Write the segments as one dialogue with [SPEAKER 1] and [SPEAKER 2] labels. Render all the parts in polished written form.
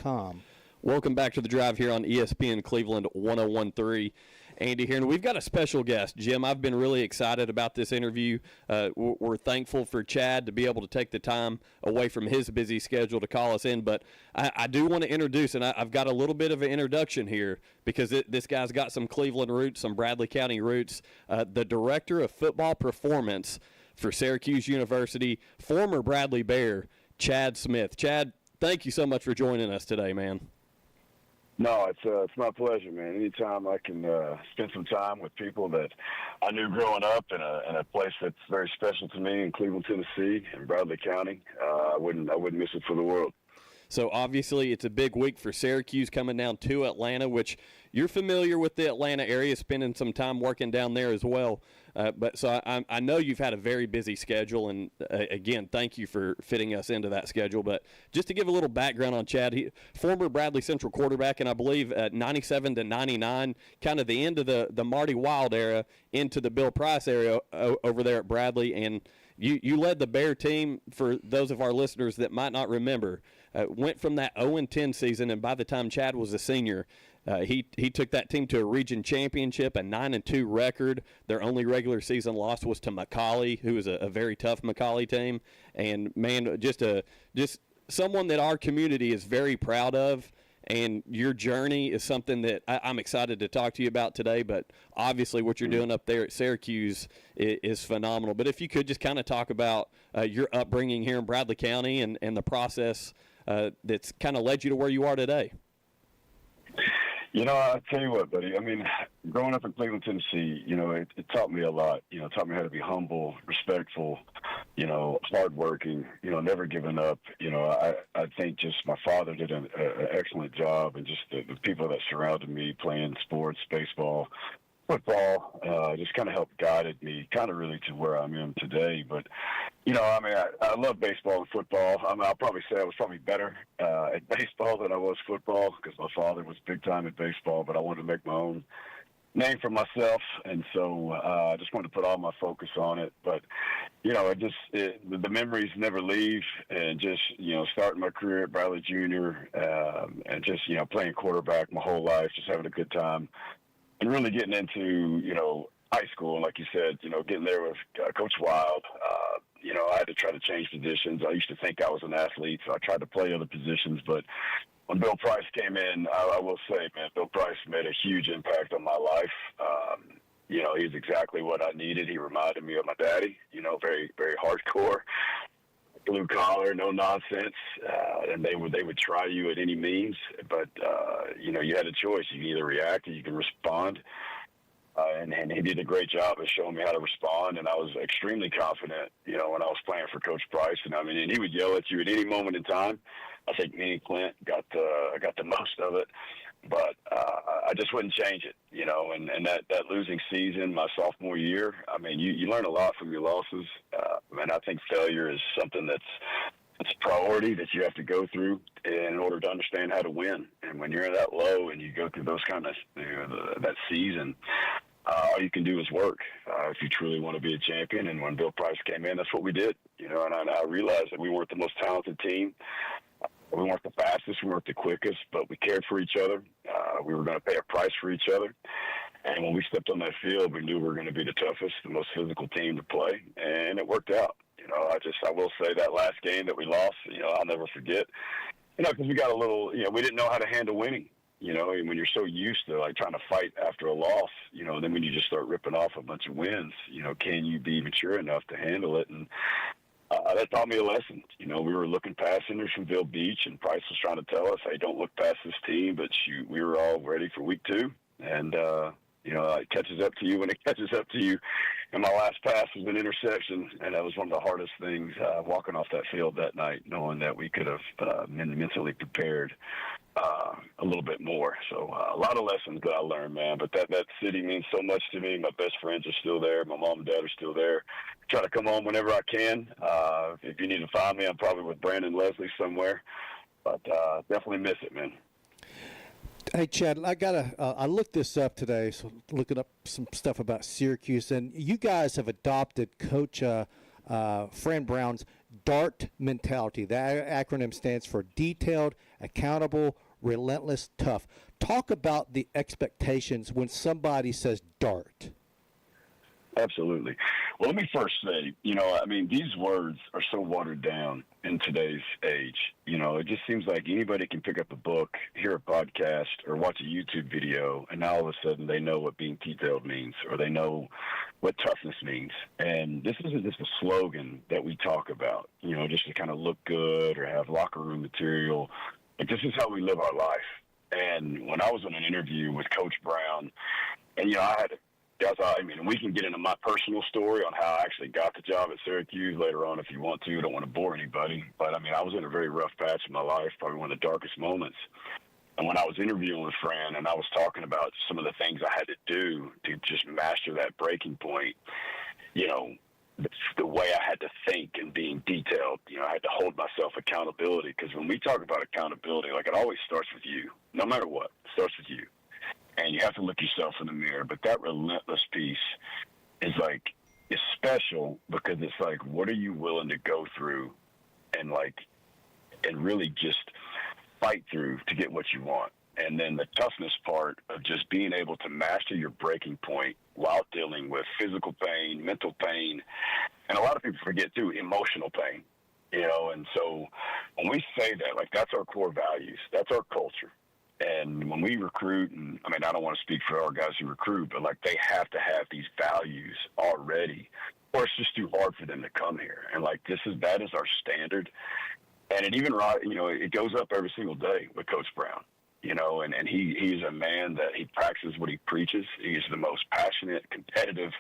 [SPEAKER 1] ESPN.com.
[SPEAKER 2] Welcome back to The Drive here on ESPN Cleveland 101.3. Andy here, and we've got a special guest. Jim, I've been really excited about this interview. We're thankful for Chad to be able to take the time away from his busy schedule to call us in, but I do want to introduce, and I've got a little bit of an introduction here because this guy's got some Cleveland roots, some Bradley County roots. The Director of Football Performance for Syracuse University, former Bradley Bear, Chad Smith. Chad, thank you so much for joining us today, man.
[SPEAKER 3] No, it's my pleasure, man. Anytime I can spend some time with people that I knew growing up in a place that's very special to me in Cleveland, Tennessee, in Bradley County, I wouldn't miss it for the world.
[SPEAKER 2] So obviously it's a big week for Syracuse coming down to Atlanta, which you're familiar with the Atlanta area, spending some time working down there as well. But I know you've had a very busy schedule, and again, thank you for fitting us into that schedule. But just to give a little background on Chad, he former Bradley Central quarterback, and I believe at 97 to 99, kind of the end of the Marty Wild era into the Bill Price era over there at Bradley. And you led the Bear team, for those of our listeners that might not remember, went from that 0-10 season, and by the time Chad was a senior, he took that team to a region championship, a 9-2 record. Their only regular season loss was to McCallie, who was a very tough McCallie team. And man, just someone that our community is very proud of. And your journey is something that I'm excited to talk to you about today. But obviously, what you're doing up there at Syracuse is phenomenal. But if you could just kind of talk about your upbringing here in Bradley County and the process that's kind of led you to where you are today.
[SPEAKER 3] You know, I'll tell you what, buddy. I mean, growing up in Cleveland, Tennessee, you know, it taught me a lot. You know, it taught me how to be humble, respectful, you know, hardworking, you know, never giving up. You know, I think just my father did an excellent job, and just the people that surrounded me playing sports, baseball, football, just kind of helped guided me kind of really to where I am today. But, you know, I mean, I love baseball and football. I mean, I'll probably say I was probably better at baseball than I was football because my father was big time at baseball, but I wanted to make my own name for myself. And so I just wanted to put all my focus on it. But, you know, the memories never leave, and just, you know, starting my career at Bradley Jr. And just, you know, playing quarterback my whole life, just having a good time. And really getting into, you know, high school, and like you said, you know, getting there with Coach Wild. You know, I had to try to change positions. I used to think I was an athlete, so I tried to play other positions. But when Bill Price came in, I will say, man, Bill Price made a huge impact on my life. You know, he's exactly what I needed. He reminded me of my daddy, you know, very, very hardcore, blue collar, no nonsense. And they would try you at any means. But, you know, you had a choice. You can either react or you can respond. And he did a great job of showing me how to respond, and I was extremely confident, you know, when I was playing for Coach Price. And I mean, and he would yell at you at any moment in time. I think me and Clint got the most of it, but I just wouldn't change it, you know. And that losing season, my sophomore year, I mean, you learn a lot from your losses, and I think failure is something that's a priority that you have to go through in order to understand how to win. And when you're that low and you go through those kind of, you know, that season, all you can do is work if you truly want to be a champion. And when Bill Price came in, that's what we did, you know. And I realized that we weren't the most talented team. We weren't the fastest. We weren't the quickest, but we cared for each other. We were going to pay a price for each other. And when we stepped on that field, we knew we were going to be the toughest, the most physical team to play, and it worked out. You know, I will say that last game that we lost, you know, I'll never forget. You know, because we got a little, you know, we didn't know how to handle winning. You know, and when you're so used to, like, trying to fight after a loss, you know, then when you just start ripping off a bunch of wins, you know, can you be mature enough to handle it? And that taught me a lesson. You know, we were looking past Hendersonville Beach, and Price was trying to tell us, hey, don't look past this team. But shoot, we were all ready for week 2. And, you know, it catches up to you when it catches up to you. And my last pass was an interception, and that was one of the hardest things walking off that field that night, knowing that we could have been mentally prepared a little bit more. So a lot of lessons that I learned, man. But that city means so much to me. My best friends are still there. My mom and dad are still there. Try to come home whenever I can. If you need to find me, I'm probably with Brandon Leslie somewhere. But definitely miss it, man.
[SPEAKER 1] Hey, Chad, I looked this up today, so looking up some stuff about Syracuse, and you guys have adopted Coach Fran Brown's DART mentality. That acronym stands for detailed, accountable, relentless, tough. Talk about the expectations when somebody says DART.
[SPEAKER 3] Absolutely. Well, let me first say, these words are so watered down in today's age. It just seems like anybody can pick up a book, hear a podcast, or watch a YouTube video, and now all of a sudden they know what being detailed means, or they know what toughness means. And this isn't just a slogan that we talk about, just to kind of look good or have locker room material. Like, this is how we live our life. And when I was on an interview with Coach Brown, and, I had we can get into my personal story on how I actually got the job at Syracuse later on if you want to. I don't want to bore anybody. But, I was in a very rough patch in my life, probably one of the darkest moments. And when I was interviewing with Fran and I was talking about some of the things I had to do to just master that breaking point, the way I had to think and being detailed, I had to hold myself accountability. Because when we talk about accountability, like, it always starts with you, no matter what, it starts with you. And you have to look yourself in the mirror. But that relentless piece is special because it's like, what are you willing to go through and really just fight through to get what you want? And then the toughness part of just being able to master your breaking point while dealing with physical pain, mental pain, and a lot of people forget too, emotional pain. And so when we say that, that's our core values, that's our culture. And when we recruit, and I don't want to speak for our guys who recruit, but they have to have these values already, or it's just too hard for them to come here. And that is our standard. And it even, it goes up every single day with Coach Brown, and he's a man that he practices what he preaches. He's the most passionate, competitive,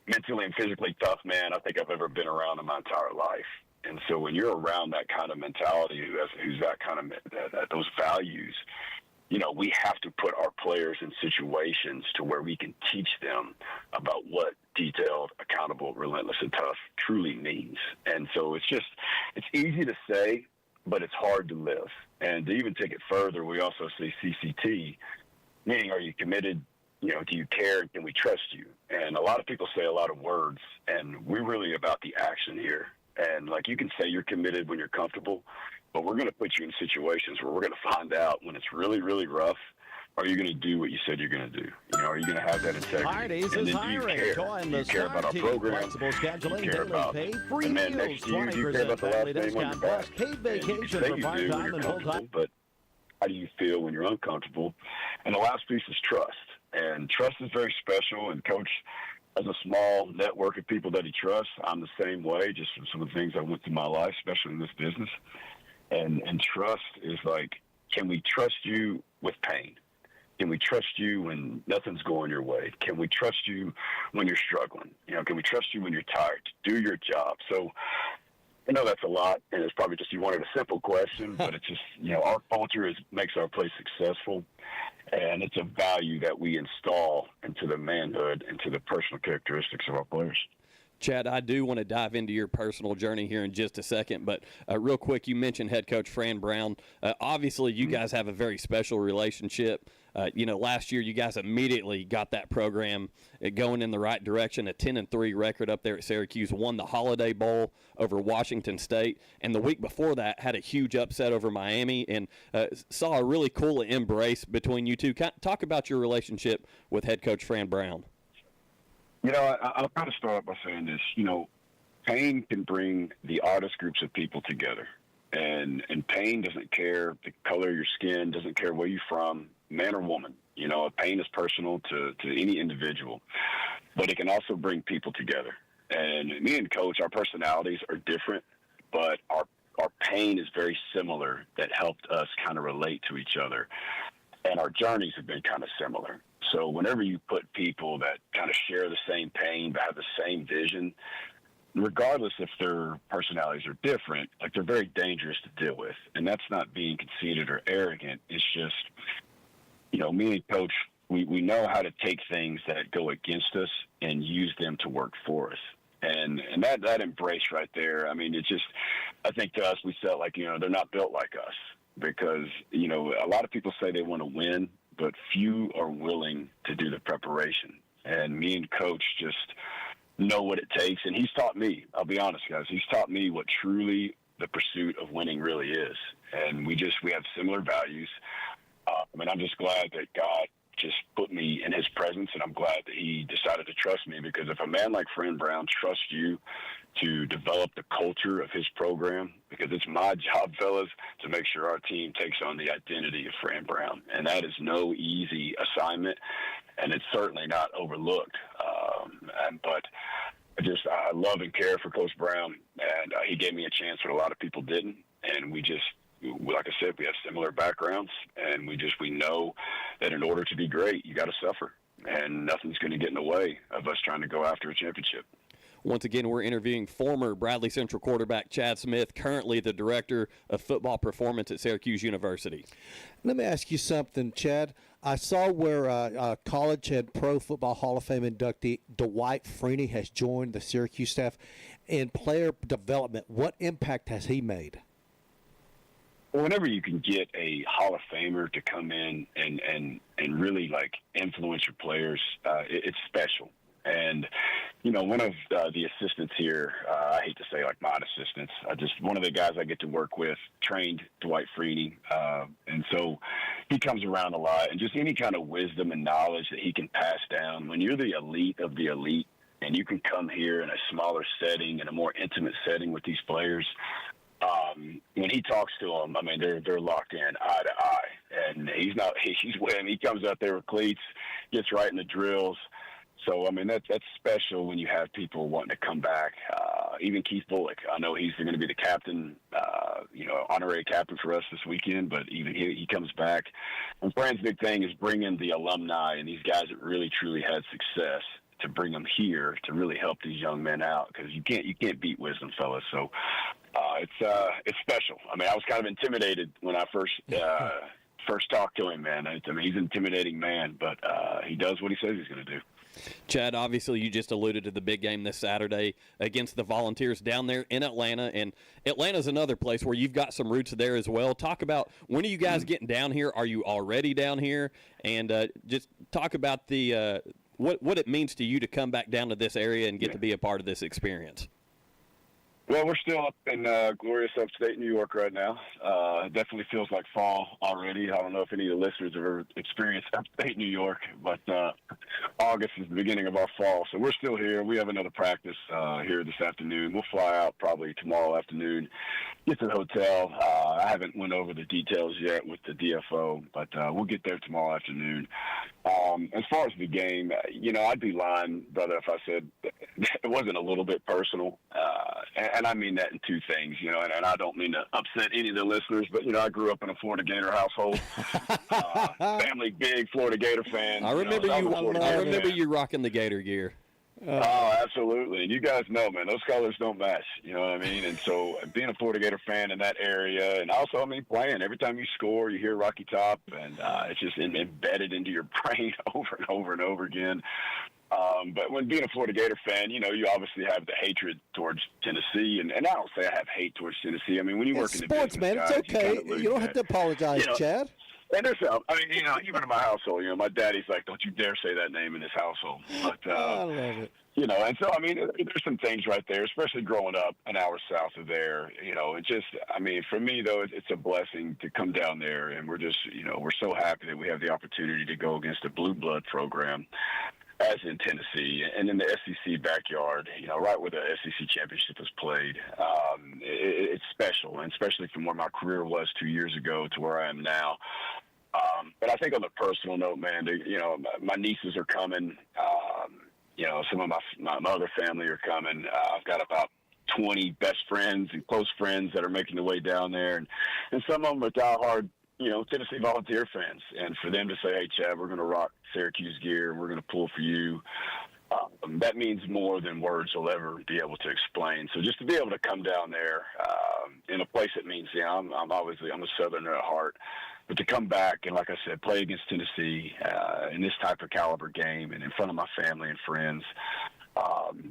[SPEAKER 3] mentally and physically tough man I think I've ever been around in my entire life. And so when you're around that kind of mentality, who's that kind of, those values, we have to put our players in situations to where we can teach them about what detailed, accountable, relentless, and tough truly means. And so it's easy to say, but it's hard to live. And to even take it further, we also say CCT, meaning, are you committed? Do you care? Can we trust you? And a lot of people say a lot of words, and we're really about the action here. And you can say you're committed when you're comfortable, but we're going to put you in situations where we're going to find out when it's really, really rough. Are you going to do what you said you're going to do? Are you going to have that integrity?
[SPEAKER 4] Hardees
[SPEAKER 3] and
[SPEAKER 4] is
[SPEAKER 3] then do you
[SPEAKER 4] hiring.
[SPEAKER 3] care?
[SPEAKER 4] Join
[SPEAKER 3] Do you
[SPEAKER 4] the
[SPEAKER 3] care about our
[SPEAKER 4] team.
[SPEAKER 3] program?
[SPEAKER 4] Flexible scheduling,
[SPEAKER 3] Do you care
[SPEAKER 4] daily
[SPEAKER 3] about
[SPEAKER 4] pay, free
[SPEAKER 3] the man
[SPEAKER 4] meals,
[SPEAKER 3] next to you? Do you care about the
[SPEAKER 4] 20%
[SPEAKER 3] last
[SPEAKER 4] family
[SPEAKER 3] name on your
[SPEAKER 4] discount,
[SPEAKER 3] back?
[SPEAKER 4] plus paid vacation
[SPEAKER 3] say
[SPEAKER 4] for
[SPEAKER 3] you do when
[SPEAKER 4] part-time
[SPEAKER 3] you're
[SPEAKER 4] and
[SPEAKER 3] comfortable,
[SPEAKER 4] full-time.
[SPEAKER 3] but how do you feel when you're uncomfortable? And the last piece is trust. And trust is very special. And Coach has a small network of people that he trusts. I'm the same way, just from some of the things I went through my life, especially in this business. And trust is can we trust you with pain? Can we trust you when nothing's going your way? Can we trust you when you're struggling? Can we trust you when you're tired to do your job? So I know that's a lot, and it's probably just you wanted a simple question, but it's just, our culture makes our place successful, and it's a value that we install into the manhood, into the personal characteristics of our players.
[SPEAKER 2] Chad, I do want to dive into your personal journey here in just a second, but real quick, you mentioned head coach Fran Brown. Obviously, you guys have a very special relationship. Last year you guys immediately got that program going in the right direction. A 10-3 record up there at Syracuse, won the Holiday Bowl over Washington State, and the week before that had a huge upset over Miami, and saw a really cool embrace between you two. Talk about your relationship with head coach Fran Brown.
[SPEAKER 3] I'll kind of start off by saying this. Pain can bring the oddest groups of people together. And pain doesn't care the color of your skin, doesn't care where you're from, man or woman. Pain is personal to any individual. But it can also bring people together. And me and Coach, our personalities are different, but our pain is very similar that helped us kind of relate to each other. And our journeys have been kind of similar. So whenever you put people that kind of share the same pain but have the same vision, regardless if their personalities are different, they're very dangerous to deal with. And that's not being conceited or arrogant. It's just, me and Coach, we know how to take things that go against us and use them to work for us. And that embrace right there, it's just, I think to us, we felt like, they're not built like us. Because, a lot of people say they want to win, but few are willing to do the preparation. And me and Coach just know what it takes. And he's taught me, I'll be honest, guys, he's taught me what truly the pursuit of winning really is. And we have similar values. And I'm just glad that God just put me in his presence, and I'm glad that he decided to trust me, because if a man like Fran Brown trusts you to develop the culture of his program, because it's my job, fellas, to make sure our team takes on the identity of Fran Brown. And that is no easy assignment, and it's certainly not overlooked. But I love and care for Coach Brown, and he gave me a chance when a lot of people didn't. And like I said, we have similar backgrounds, and we know that in order to be great, you got to suffer, and nothing's going to get in the way of us trying to go after a championship.
[SPEAKER 2] Once again, we're interviewing former Bradley Central quarterback Chad Smith, currently the director of football performance at Syracuse University.
[SPEAKER 1] Let me ask you something, Chad. I saw where College and Pro Football Hall of Fame inductee Dwight Freeney has joined the Syracuse staff in player development. What impact has he made?
[SPEAKER 3] Whenever you can get a Hall of Famer to come in and really influence your players, it's special. And, one of the assistants here, I hate to say my assistants, one of the guys I get to work with trained Dwight Freeney. And so he comes around a lot, and just any kind of wisdom and knowledge that he can pass down. When you're the elite of the elite and you can come here in a smaller setting, in a more intimate setting with these players, when he talks to them, they're locked in eye to eye, and he comes out there with cleats, gets right in the drills. So, that's special when you have people wanting to come back. Even Keith Bullock, I know he's going to be the captain, honorary captain for us this weekend, but even he comes back. And Fran's big thing is bringing the alumni and these guys that really, truly had success to bring them here to really help these young men out, because you can't beat wisdom, fellas. So it's special. I was kind of intimidated when I first talked to him, man. He's an intimidating man, but he does what he says he's going to do.
[SPEAKER 2] Chad, obviously you just alluded to the big game this Saturday against the Volunteers down there in Atlanta, and Atlanta's another place where you've got some roots there as well. Talk about, when are you guys getting down here? Are you already down here? And just talk about the what it means to you to come back down to this area and get to be a part of this experience.
[SPEAKER 3] Well, we're still up in glorious upstate New York right now. It definitely feels like fall already. I don't know if any of the listeners have ever experienced upstate New York, but August is the beginning of our fall. So we're still here. We have another practice here this afternoon. We'll fly out probably tomorrow afternoon, get to the hotel. I haven't went over the details yet with the DFO, but we'll get there tomorrow afternoon. As far as the game, I'd be lying, brother, if I said it wasn't a little bit personal. And I mean that in two things, and I don't mean to upset any of the listeners, but, I grew up in a Florida Gator household, family, big Florida Gator fan.
[SPEAKER 2] I remember you rocking the Gator gear.
[SPEAKER 3] Oh, absolutely. And you guys know, man, those colors don't match, you know what I mean? And so being a Florida Gator fan in that area, and also, playing, every time you score, you hear Rocky Top, and it's just embedded into your brain over and over and over again. But when being a Florida Gator fan, you obviously have the hatred towards Tennessee. And I don't say I have hate towards Tennessee. When you work in the
[SPEAKER 1] sports,
[SPEAKER 3] business,
[SPEAKER 1] man,
[SPEAKER 3] guys,
[SPEAKER 1] it's okay. You don't have to apologize, Chad.
[SPEAKER 3] And there's even in my household, my daddy's like, don't you dare say that name in this household. But,
[SPEAKER 1] I love it.
[SPEAKER 3] And so, there's some things right there, especially growing up an hour south of there, it just, for me, though, it's a blessing to come down there. And we're just, we're so happy that we have the opportunity to go against a blue blood program as in Tennessee and in the SEC backyard, right where the SEC championship was played. It's special, and especially from where my career was 2 years ago to where I am now. But I think on the personal note, man, my nieces are coming. Some of my other family are coming. I've got about 20 best friends and close friends that are making their way down there. And some of them are diehard, Tennessee Volunteer fans. And for them to say, hey, Chad, we're going to rock Syracuse gear and we're going to pull for you, that means more than words will ever be able to explain. So just to be able to come down there in a place that means, I'm a Southerner at heart. But to come back and, like I said, play against Tennessee in this type of caliber game and in front of my family and friends,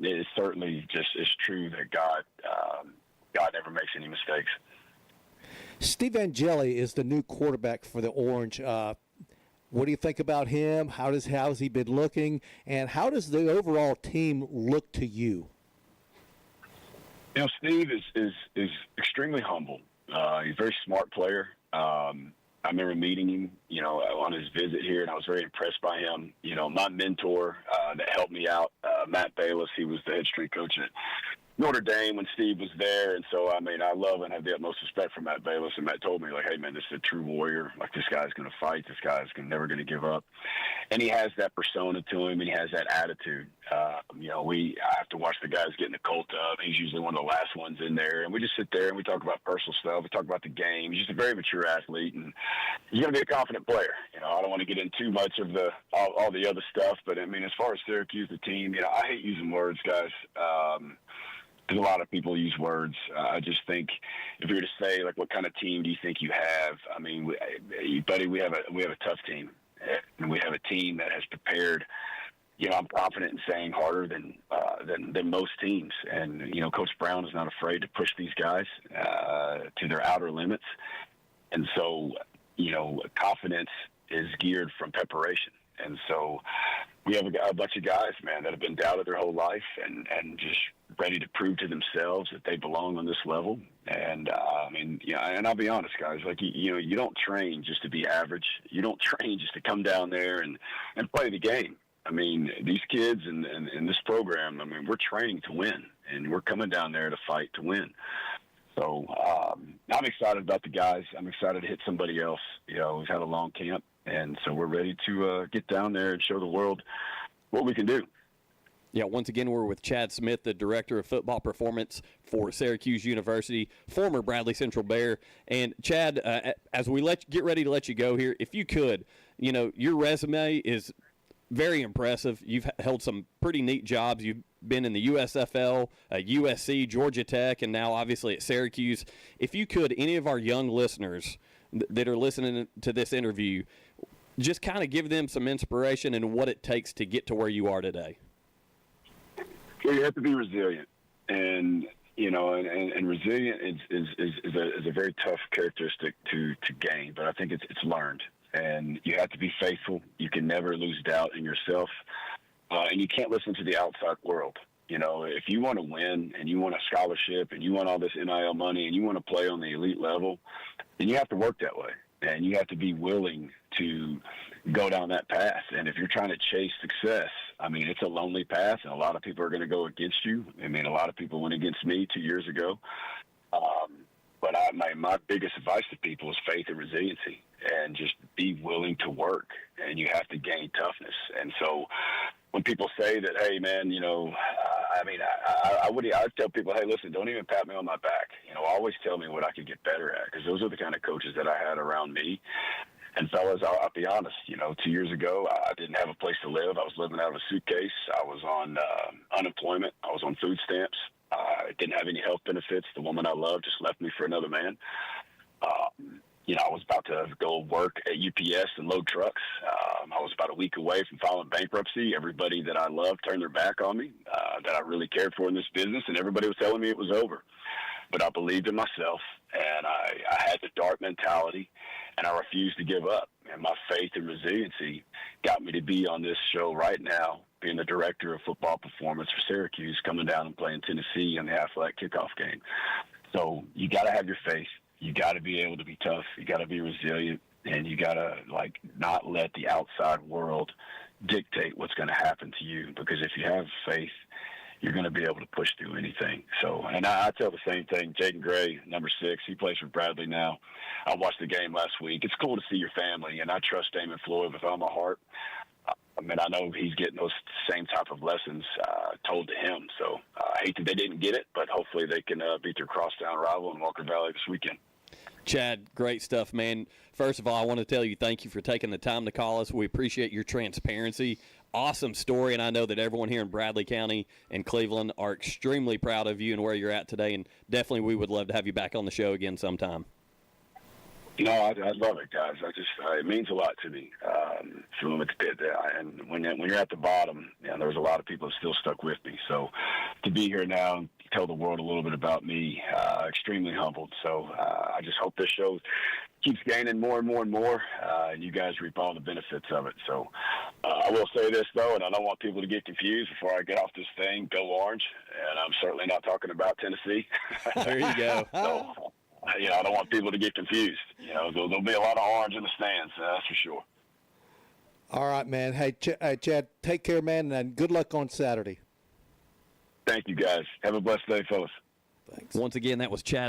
[SPEAKER 3] it certainly just is true that God never makes any mistakes.
[SPEAKER 1] Steve Angeli is the new quarterback for the Orange. What do you think about him? How's he been looking? And how does the overall team look to you?
[SPEAKER 3] You know, Steve is extremely humble. He's a very smart player. I remember meeting him, you know, on his visit here, and I was very impressed by him. You know, my mentor that helped me out, Matt Bayless, he was the head strength coach at Notre Dame when Steve was there. And so, I mean, I love and have the utmost respect for Matt Bayless. And Matt told me, like, hey, man, this is a true warrior. Like, this guy's going to fight. This guy's never going to give up. And he has that persona to him, and he has that attitude. You know, I have to watch the guys get in the cold tub. He's usually one of the last ones in there. And we just sit there and we talk about personal stuff. We talk about the game. He's just a very mature athlete, and he's going to be a confident player. You know, I don't want to get in too much of all the other stuff. But, I mean, as far as Syracuse, the team, you know, I hate using words, guys. There's a lot of people use words. I just think if you were to say, like, what kind of team do you think you have? I mean, buddy, we have a tough team, and we have a team that has prepared. You know, I'm confident in saying harder than most teams. And you know, Coach Brown is not afraid to push these guys to their outer limits. And so, you know, confidence is geared from preparation. And so we have a bunch of guys, man, that have been doubted their whole life and just ready to prove to themselves that they belong on this level. And, I mean, yeah, and I'll be honest, guys, like, you know, you don't train just to be average. You don't train just to come down there and play the game. I mean, these kids in this program, I mean, we're training to win, and we're coming down there to fight to win. So I'm excited about the guys. I'm excited to hit somebody else, you know, who's had a long camp. And so we're ready to get down there and show the world what we can do.
[SPEAKER 2] Yeah, once again, we're with Chad Smith, the Director of Football Performance for Syracuse University, former Bradley Central Bear. And, Chad, as we get ready to let you go here, if you could, you know, your resume is very impressive. You've held some pretty neat jobs. You've been in the USFL, USC, Georgia Tech, and now obviously at Syracuse. If you could, any of our young listeners that are listening to this interview, just kind of give them some inspiration in what it takes to get to where you are today.
[SPEAKER 3] Well, you have to be resilient, and you know, and resilient is a very tough characteristic to gain, but I think it's learned, and you have to be faithful. You can never lose doubt in yourself, and you can't listen to the outside world. You know, if you want to win and you want a scholarship and you want all this NIL money and you want to play on the elite level, then you have to work that way. And you have to be willing to go down that path. And if you're trying to chase success, I mean, it's a lonely path, and a lot of people are going to go against you. I mean, a lot of people went against me 2 years ago. But my biggest advice to people is faith and resiliency, and just be willing to work. And you have to gain toughness. And so when people say that, hey, man, you know, I mean, I tell people, hey, listen, don't even pat me on my back. You know, always tell me what I could get better at, because those are the kind of coaches that I had around me. And fellas, I'll be honest, you know, 2 years ago, I didn't have a place to live. I was living out of a suitcase. I was on unemployment. I was on food stamps. I didn't have any health benefits. The woman I loved just left me for another man. You know, I was about to go work at UPS and load trucks. I was about a week away from filing bankruptcy. Everybody that I loved turned their back on me, that I really cared for in this business, and everybody was telling me it was over. But I believed in myself, and I had the DART mentality, and I refused to give up. And my faith and resiliency got me to be on this show right now, being the Director of Football Performance for Syracuse, coming down and playing Tennessee in the athletic kickoff game. So you got to have your faith. You got to be able to be tough. You got to be resilient, and you got to, like, not let the outside world dictate what's going to happen to you, because if you have faith, you're going to be able to push through anything. So, and I tell the same thing. Jaden Gray, number 6, he plays for Bradley now. I watched the game last week. It's cool to see your family, and I trust Damon Floyd with all my heart. I mean, I know he's getting those same type of lessons told to him. So I hate that they didn't get it, but hopefully they can beat their crosstown rival in Walker Valley this weekend.
[SPEAKER 2] Chad, great stuff, man. First of all, I want to tell you thank you for taking the time to call us. We appreciate your transparency. Awesome story, and I know that everyone here in Bradley County and Cleveland are extremely proud of you and where you're at today, and definitely we would love to have you back on the show again sometime.
[SPEAKER 3] You know, I love it, guys. It means a lot to me. Feeling at the pit there, and when you're at the bottom, you know, there was a lot of people that still stuck with me. So to be here now and tell the world a little bit about me, extremely humbled. So I just hope this show keeps gaining more and more and more, and you guys reap all the benefits of it. So I will say this, though, and I don't want people to get confused before I get off this thing, go Orange, and I'm certainly not talking about Tennessee.
[SPEAKER 2] There you go.
[SPEAKER 3] So, I don't want people to get confused. There'll be a lot of orange in the stands, that's for sure.
[SPEAKER 1] All right, man. Hey, Chad, take care, man, and good luck on Saturday.
[SPEAKER 3] Thank you, guys. Have a blessed day, fellas.
[SPEAKER 1] Thanks.
[SPEAKER 2] Once again, that was Chad